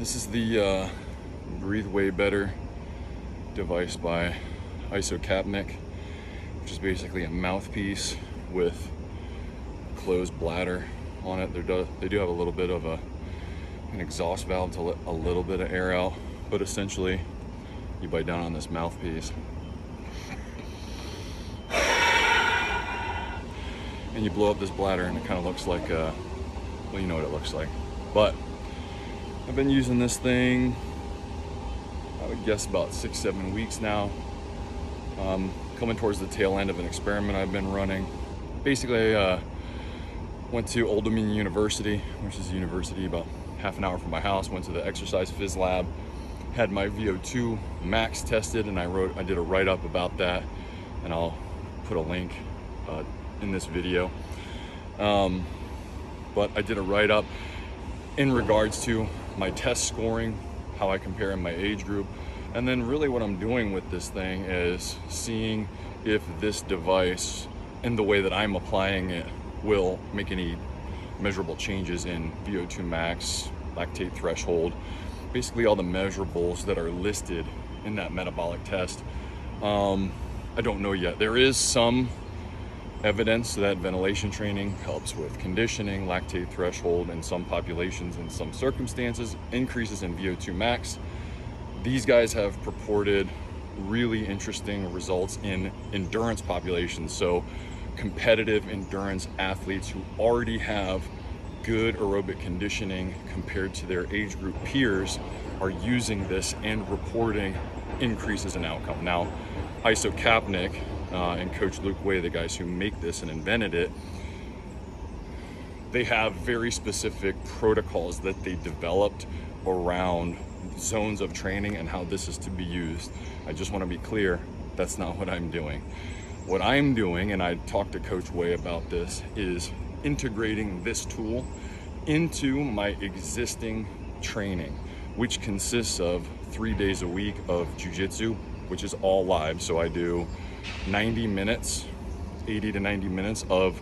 This is the Breathe Way Better device by Isocapnic, which is basically a mouthpiece with closed bladder on it. They do have a little bit of an exhaust valve to let a little bit of air out, but essentially you bite down on this mouthpiece and you blow up this bladder, and it kind of looks like well, you know what it looks like. But I've been using this thing, I would guess about 6-7 weeks now. Coming towards the tail end of an experiment I've been running. Basically, I went to Old Dominion University, which is a university about half an hour from my house. Went to the exercise phys lab, had my VO2 max tested, and I did a write-up about that, and I'll put a link in this video. But I did a write-up in regards to my test scoring, how I compare in my age group, and then really what I'm doing with this thing is seeing if this device and the way that I'm applying it will make any measurable changes in VO2 max, lactate threshold, basically all the measurables that are listed in that metabolic test. I don't know yet. There is some evidence that ventilation training helps with conditioning, lactate threshold in some populations, in some circumstances, increases in VO2 max. These guys have purported really interesting results in endurance populations. So competitive endurance athletes who already have good aerobic conditioning compared to their age group peers are using this and reporting increases in outcome. Now, Isocapnic and Coach Luke Way, the guys who make this and invented it, they have very specific protocols that they developed around zones of training and how this is to be used. I just want to be clear, that's not what I'm doing. What I'm doing, and I talked to Coach Way about this, is integrating this tool into my existing training, which consists of 3 days a week of jiu-jitsu, which is all live. So I do 90 minutes, 80 to 90 minutes of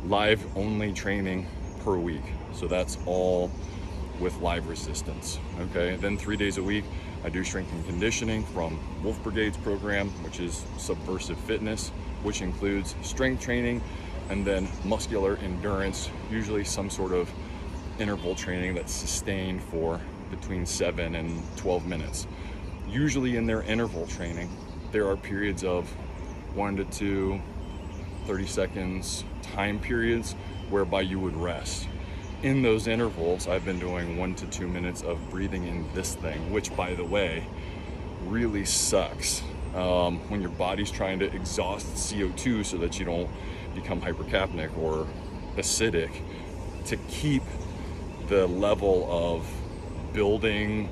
live only training per week. So that's all with live resistance, okay? Then 3 days a week, I do strength and conditioning from Wolf Brigade's program, which is Subversive Fitness, which includes strength training and then muscular endurance, usually some sort of interval training that's sustained for between 7 and 12 minutes. Usually in their interval training, there are periods of 1 to 2, 30 seconds time periods whereby you would rest. In those intervals, I've been doing 1 to 2 minutes of breathing in this thing, which, by the way, really sucks when your body's trying to exhaust CO2 so that you don't become hypercapnic or acidic. To keep the level of building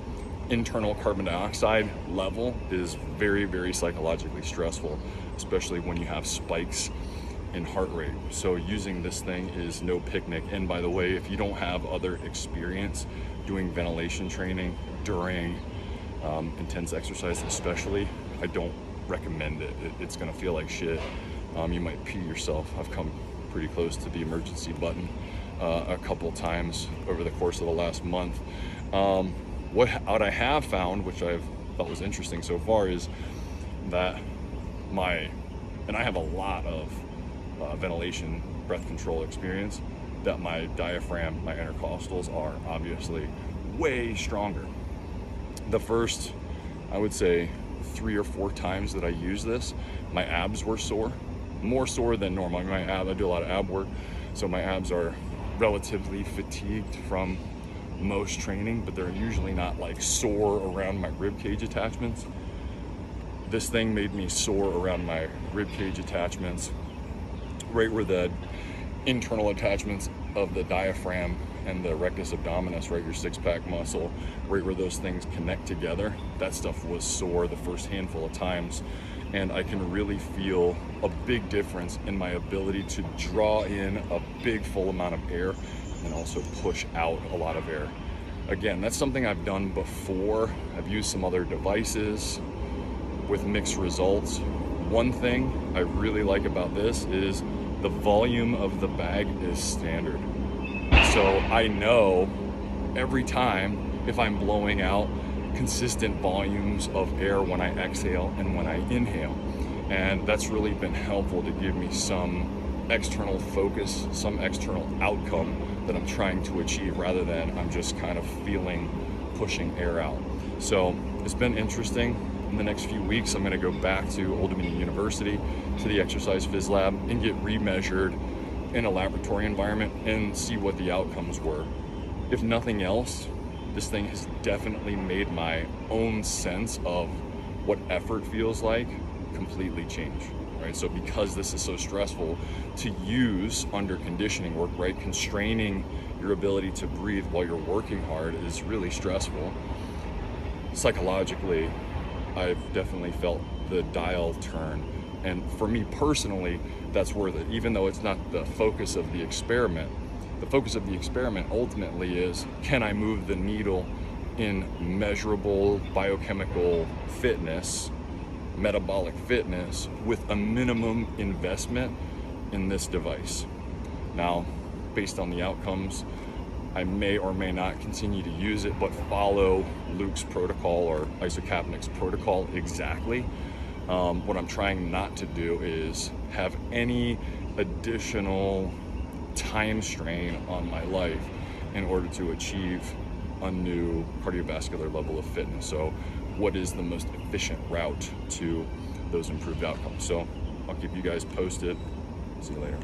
internal carbon dioxide level is very, very psychologically stressful, especially when you have spikes in heart rate. So using this thing is no picnic. And by the way, if you don't have other experience doing ventilation training during intense exercise especially, I don't recommend it. It's gonna feel like shit. You might pee yourself. I've come pretty close to the emergency button a couple times over the course of the last month. What I have found, which I've thought was interesting so far, is that and I have a lot of ventilation breath control experience, that my diaphragm, my intercostals are obviously way stronger. The first, I would say, 3 or 4 times that I used this, my abs were sore, more sore than normal. I do a lot of ab work, so my abs are relatively fatigued from most training, but they're usually not like sore around my rib cage attachments. This thing made me sore around my rib cage attachments, right where the internal attachments of the diaphragm and the rectus abdominis, right, your six-pack muscle, right where those things connect together. That stuff was sore the first handful of times, and I can really feel a big difference in my ability to draw in a big full amount of air and also push out a lot of air. Again, that's something I've done before. I've used some other devices with mixed results. One thing I really like about this is the volume of the bag is standard. So I know every time if I'm blowing out consistent volumes of air when I exhale and when I inhale. And that's really been helpful to give me some external focus, some external outcome that I'm trying to achieve, rather than I'm just kind of pushing air out. So it's been interesting. In the next few weeks, I'm going to go back to Old Dominion University to the exercise phys lab and get remeasured in a laboratory environment and see what the outcomes were. If nothing else, this thing has definitely made my own sense of what effort feels like completely change, right? So because this is so stressful to use under conditioning work, right? Constraining your ability to breathe while you're working hard is really stressful. Psychologically, I've definitely felt the dial turn. And for me personally, that's worth it. Even though it's not the focus of the experiment, the focus of the experiment ultimately is, can I move the needle in measurable biochemical fitness, metabolic fitness, with a minimum investment in this device? Now, based on the outcomes, I may or may not continue to use it, but follow Luke's protocol or Isocapnic's protocol exactly. What I'm trying not to do is have any additional time strain on my life in order to achieve a new cardiovascular level of fitness. So what is the most efficient route to those improved outcomes? So I'll keep you guys posted. See you later.